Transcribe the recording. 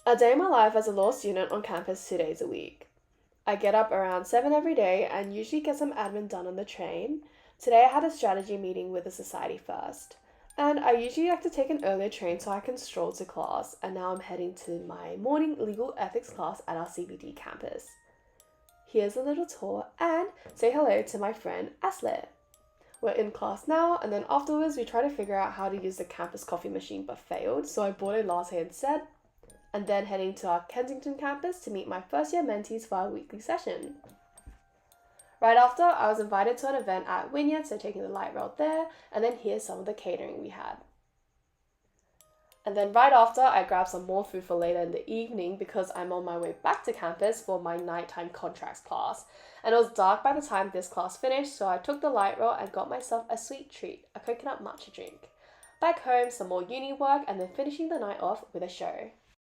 A day in my life as a law student on campus 2 days a week. I get up around 7 every day and usually get some admin done on the train. Today I had a strategy meeting with the society first. And I usually like to take an earlier train so I can stroll to class, and now I'm heading to my morning legal ethics class at our CBD campus. Here's a little tour and say hello to my friend Asle. We're in class now, and then afterwards we try to figure out how to use the campus coffee machine but failed, so I bought a latte instead, and then heading to our Kensington campus to meet my first year mentees for our weekly session. Right after, I was invited to an event at Wynyard, so taking the light rail there, and then here's some of the catering we had. And then right after, I grabbed some more food for later in the evening because I'm on my way back to campus for my nighttime contracts class. And it was dark by the time this class finished, so I took the light rail and got myself a sweet treat, a coconut matcha drink. Back home, some more uni work, and then finishing the night off with a show.